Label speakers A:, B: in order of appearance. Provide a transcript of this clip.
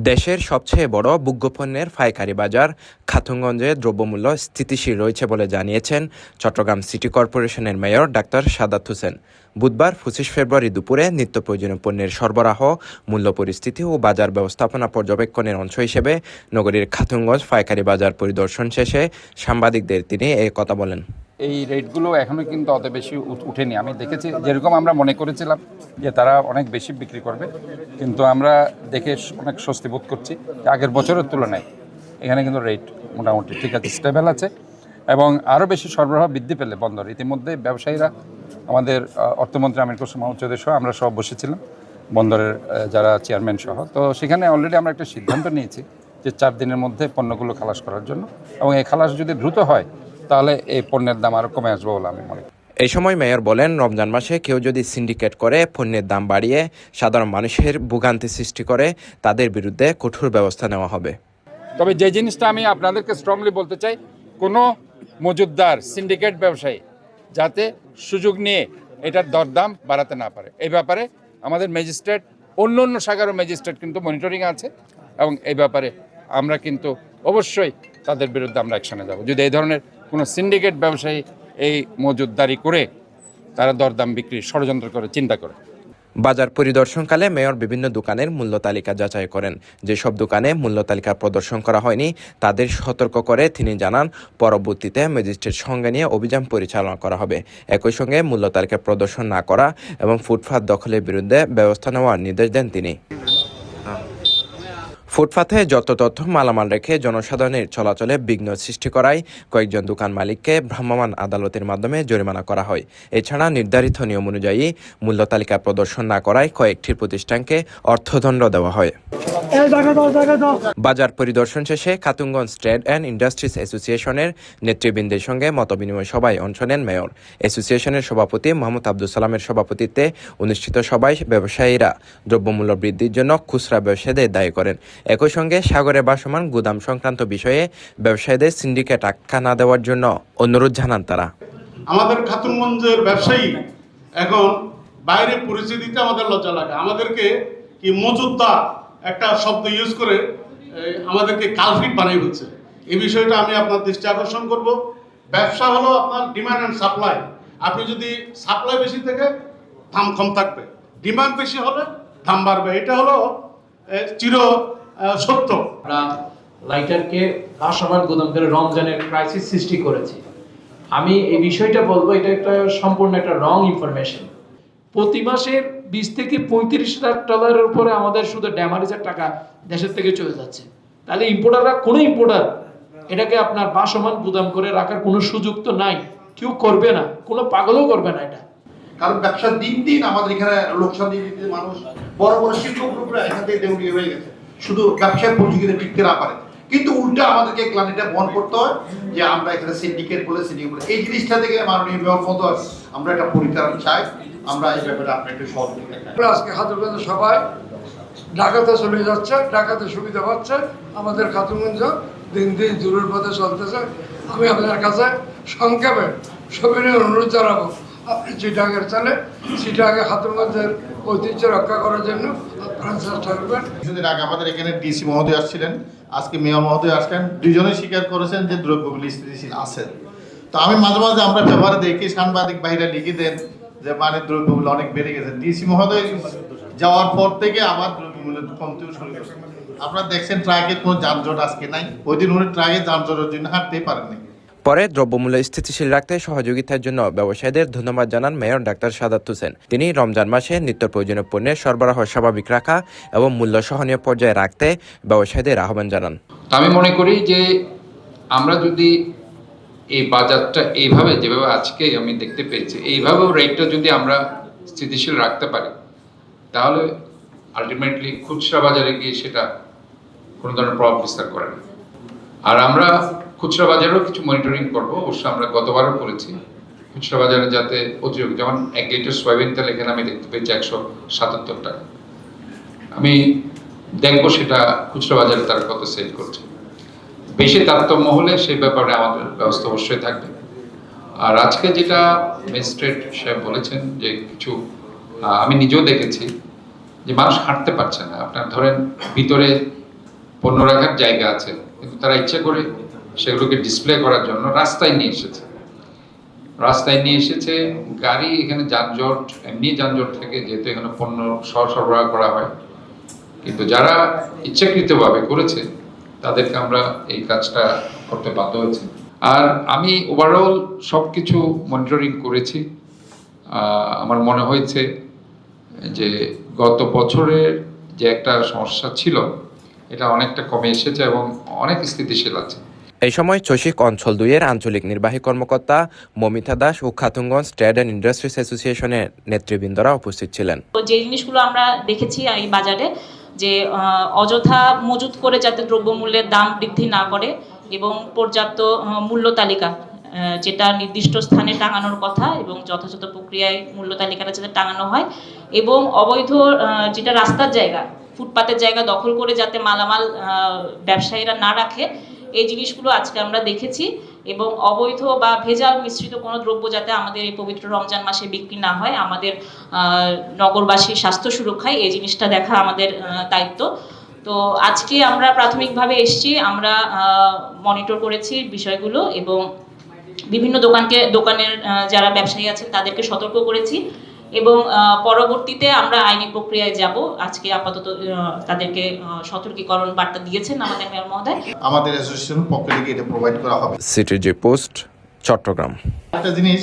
A: দেশের সবচেয়ে বড় ভোগ্যপণ্যের পাইকারি বাজার খাতুনগঞ্জে দ্রব্যমূল্য স্থিতিশীল রয়েছে বলে জানিয়েছেন চট্টগ্রাম সিটি কর্পোরেশনের মেয়র ডাক্তার সাদাত হোসেন। বুধবার 25 ফেব্রুয়ারি দুপুরে নিত্য প্রয়োজনীয় পণ্যের সরবরাহ, মূল্য পরিস্থিতি ও বাজার ব্যবস্থাপনা পর্যবেক্ষণের অংশ হিসেবে নগরীর খাতুনগঞ্জ পাইকারি বাজার পরিদর্শন শেষে সাংবাদিকদের তিনি এই কথা বলেন।
B: এই রেটগুলো এখনও কিন্তু অত বেশি উঠেনি। আমি দেখেছি যেরকম আমরা মনে করেছিলাম যে তারা অনেক বেশি বিক্রি করবে, কিন্তু আমরা দেখে অনেক স্বস্তি বোধ করছি যে আগের বছরের তুলনায় এখানে কিন্তু রেট মোটামুটি ঠিক আছে, স্টেবল আছে এবং আরও বেশি সরবরাহ বৃদ্ধি পেলে বন্দর ইতিমধ্যে ব্যবসায়ীরা আমাদের অর্থমন্ত্রী আমির খসরু মাহমুদ চৌধুরী সহ আমরা সব বসেছিলাম বন্দরের যারা চেয়ারম্যান সহ, তো সেখানে অলরেডি আমরা একটা সিদ্ধান্ত নিয়েছি যে 4 দিনের মধ্যে পণ্যগুলো খালাস করার জন্য, এবং এই খালাস যদি দ্রুত হয় তাহলে এই পণ্যের দাম আরও কমে আসবে বলে আমি মনে করি।
A: এই সময় মেয়র বলেন, রমজান মাসে কেউ যদি সিন্ডিকেট করে পণ্যের দাম বাড়িয়ে সাধারণ মানুষের ভোগান্তি সৃষ্টি করে তাদের বিরুদ্ধে কঠোর ব্যবস্থা নেওয়া হবে।
B: তবে যে জিনিসটা আমি আপনাদেরকে স্ট্রংলি বলতে চাই, কোনো মজুতদার সিন্ডিকেট ব্যবসায়ী যাতে সুযোগ নিয়ে এটার দরদাম বাড়াতে না পারে, এই ব্যাপারে আমাদের ম্যাজিস্ট্রেট অন্য শাখারও ম্যাজিস্ট্রেট কিন্তু মনিটরিং আছে, এবং এই ব্যাপারে আমরা কিন্তু অবশ্যই তাদের বিরুদ্ধে আমরা অ্যাকশনে যাব যদি এই ধরনের কোনো সিন্ডিকেট ব্যবসায়ী এই মজুতদারি করে তারা দরদাম বিক্রি ষড়যন্ত্র করে চিন্তা করে।
A: বাজার পরিদর্শনকালে মেয়র বিভিন্ন দোকানের মূল্য তালিকা যাচাই করেন। যেসব দোকানে মূল্য তালিকা প্রদর্শন করা হয়নি তাদের সতর্ক করে তিনি জানান, পরবর্তীতে ম্যাজিস্ট্রেট সঙ্গে নিয়ে অভিযান পরিচালনা করা হবে। একই সঙ্গে মূল্য তালিকা প্রদর্শন না করা এবং ফুটপাত দখলের বিরুদ্ধে ব্যবস্থা নেওয়ার নির্দেশ দেন তিনি। ফুটপাথে যত তথ্য মালামাল রেখে জনসাধারণের চলাচলে বিঘ্ন সৃষ্টি করায় কয়েকজন দোকান মালিককে ভ্রাম্যমাণ আদালতের মাধ্যমে জরিমানা করা হয়। এছাড়া নির্ধারিত নিয়ম অনুযায়ী মূল্য তালিকা প্রদর্শন না করায় কয়েকটি প্রতিষ্ঠানকে অর্থদণ্ড দেওয়া হয়। বাজার পরিদর্শন শেষে খাতুনগঞ্জ ট্রেড অ্যান্ড ইন্ডাস্ট্রিজ অ্যাসোসিয়েশনের নেতৃবৃন্দের সঙ্গে মতবিনিময় সভায় অংশ নেন মেয়র। অ্যাসোসিয়েশনের সভাপতি মোহাম্মদ আব্দুল সালামের সভাপতিত্বে অনুষ্ঠিত সভায় ব্যবসায়ীরা দ্রব্যমূল্য বৃদ্ধির জন্য খুচরা ব্যবসায়ীদের দায়ী করেন। একই সঙ্গে সাগরে ভাসমান গুদাম সংক্রান্ত বিষয়ে ব্যবসায়ীদের সিন্ডিকেট আখ্যা না দেওয়ার জন্য অনুরোধ জানান তারা।
C: আমাদের খাতুনগঞ্জের ব্যবসায়ী এখন বাইরে পরিচিতিতে আমাদের লজ্জা লাগে, আমাদেরকে কি মজুতদার একটা শব্দ ইউজ করে আমাদেরকে কালফিট বানিয়ে হচ্ছে। এই বিষয়টা আমি আপনার দৃষ্টি আকর্ষণ করব। ব্যবসা হলো আপনার ডিমান্ড অ্যান্ড সাপ্লাই। আপনি যদি সাপ্লাই বেশি থেকে দাম কম থাকবে, ডিমান্ড বেশি হলে দাম বাড়বে, এটা হলো চির সত্য।
D: আমরা লাইটারকে ভাসমান গুদাম করে রমজানের ক্রাইসিস সৃষ্টি করেছি। আমি এই বিষয়টা বলবো, এটা একটা সম্পূর্ণ একটা রং ইনফরমেশন। প্রতি মাসের 20 থেকে 35 লাখ ডলারের উপরে আমাদের শুধু ড্যামারেজের টাকা দেশের থেকে চলে যাচ্ছে। তাহলে ইম্পোর্টাররা, কোনো ইম্পোর্টার এটাকে আপনার ভাসমান গুদাম করে রাখার কোনো সুযোগ তো নাই, কেউ করবে না, কোনো পাগলও করবে না এটা।
E: কারণ ব্যবসা দিন দিন আমাদের এখানে লোকসান দিতে মানুষ বড় বড় শিল্প গ্রুপরা এখান থেকে দেউলিয়া হয়ে গেছে, শুধু ব্যবসায় প্রযুক্তিতে টিকতে না পারে। কিন্তু উল্টা আমাদেরকে গ্লানিটা বহন করতে হয় যে আমরা এখানে সিন্ডিকেট বলে এই জিনিসটা থেকে মাননীয় মেয়র মহোদয় আমরা একটা পরিত্রাণ চাই। আমরা এই ব্যাপারে আপনার একটু সহযোগিতা চাই।
F: আজকে খাতুনগঞ্জ সবাই ঢাকাতে চলে যাচ্ছে, ঢাকাতে সুবিধা পাচ্ছে, আমাদের খাতুনগঞ্জ দিন দিন জরুর পথে চলতেছে। আমি আপনার কাছে সংক্ষেপে সবিনয় অনুরোধ জানাবো, আপনি চিটাগের চালে চিটাগে খাতুনগঞ্জের ঐতিহ্য রক্ষা করার জন্য আপনারা চেষ্টা করবেন।
E: কিছুদিন আগে আমাদের এখানে ডিসি মহোদয় আসছিলেন, আজকে মেয়র মহোদয় আসলেন, দুজনেই স্বীকার করেছেন যে দ্রব্যমূল্য স্থিতিশীল আছে। তো আমি মাঝে মাঝে আমরা পেপারে দেখি সাংবাদিক ভাইরা লিখে দেন যে মানে দ্রব্যমূল্য অনেক বেড়ে গেছে। ডিসি মহোদয় যাওয়ার পর থেকে আবার দ্রব্যমূল্য কমতেও শুরু করেছে। আপনারা দেখছেন ট্রাকে কোনো যানজট আজকে নাই, ওই দিন উনি ট্রাকে যানজটের জন্য হাঁটতেই পারেননি।
A: পরে দ্রব্যমূল্য স্থিতিশীল রাখতে সহযোগিতার জন্য ব্যবসায়ীদের ধন্যবাদ জানান মেয়র ডাক্তার সাদাত হোসেন। তিনি রমজান মাসে নিত্য প্রয়োজনীয় পণ্যের সরবরাহ স্বাভাবিক রাখা এবং মূল্য সহনীয় পর্যায়ে রাখতে ব্যবসায়ীদের আহ্বান জানান।
B: আমি মনে করি যে আমরা যদি এই বাজারটা এইভাবে, যেভাবে আজকে আমি দেখতে পেয়েছি, এইভাবেও রেটটা যদি আমরা স্থিতিশীল রাখতে পারি তাহলে আলটিমেটলি খুচরা বাজারে গিয়ে সেটা কোনো ধরনের প্রভাব বিস্তার করে না। আর আমরা খুচরা বাজারেও কিছু মনিটরিং করবো। অবশ্য আমরা গতবারও করেছি খুচরা বাজারে যাতে অতিরিক্ত, যেমন 1 লিটার সয়াবিন তেল এখানে আমি দেখতে পেয়েছি 177 টাকা। আমি দেখবো সেটা খুচরা বাজারে তারা কত সেল করছে। বেশি তারতম্য হলে সেই ব্যাপারে আমাদের ব্যবস্থা অবশ্যই থাকবে। আর আজকে যেটা ম্যাজিস্ট্রেট সাহেব বলেছেন যে কিছু, আমি নিজেও দেখেছি যে মানুষ হাঁটতে পারছে না। আপনার ধরেন ভিতরে পণ্য রাখার জায়গা আছে, কিন্তু তারা ইচ্ছে করে সেগুলোকে ডিসপ্লে করার জন্য রাস্তায় নিয়ে এসেছে। গাড়ি এখানে যানজট, এমনি যানজট থেকে, যেহেতু এখানে পণ্য সরবরাহ করা হয়, কিন্তু যারা ইচ্ছাকৃতভাবে করেছে তাদেরকে আমরা এই কাজটা করতে বাধ্য হয়েছি। আর আমি ওভারঅল সবকিছু মনিটরিং করেছি। আমার মনে হয়েছে যে গত বছরের যে একটা সমস্যা ছিল এটা অনেকটা কমে এসেছে এবং অনেক স্থিতিশীল আছে।
A: এই সময় চসিক অঞ্চল 2-এর আঞ্চলিক নির্বাহী কর্মকর্তা মমিতা দাস ও খাতুনগঞ্জ ট্রেড অ্যান্ড ইন্ডাস্ট্রিজ অ্যাসোসিয়েশনের নেতৃবৃন্দরা উপস্থিত ছিলেন।
G: তো যে জিনিসগুলো আমরা দেখেছি এই বাজারে, যে অযথা মজুত করে যাতে দ্রব্যমূল্যের দাম বৃদ্ধি না করে এবং পর্যাপ্ত মূল্য তালিকা যেটা নির্দিষ্ট স্থানে টাঙানোর কথা এবং যথাযথ প্রক্রিয়ায় মূল্য তালিকাটা যাতে টাঙানো হয়, এবং অবৈধ যেটা রাস্তার জায়গা, ফুটপাতের জায়গা দখল করে যাতে মালামাল ব্যবসায়ীরা না রাখে, এই জিনিসগুলো আজকে আমরা দেখেছি। এবং অবৈধ বা ভেজাল মিশ্রিত কোনো দ্রব্য যাতে আমাদের এই পবিত্র রমজান মাসে বিক্রি না হয়, আমাদের নগরবাসীর স্বাস্থ্য সুরক্ষায় এই জিনিসটা দেখা আমাদের দায়িত্ব। তো আজকে আমরা প্রাথমিকভাবে এসেছি, আমরা মনিটর করেছি বিষয়গুলো এবং বিভিন্ন দোকানের যারা ব্যবসায়ী আছেন তাদেরকে সতর্ক করেছি এবং পরবর্তীতে আমরা আইনি প্রক্রিয়ায় যাব। আজকে আপাতত তাদেরকে সতর্কীকরণ বার্তা দিয়েছেন আমাদের মেয়র মহোদয়।
E: আমাদের অ্যাসোসিয়েশনের পক্ষ থেকে এটা প্রোভাইড করা হবে।
A: CTG post, Chattogram.
E: একটা জিনিস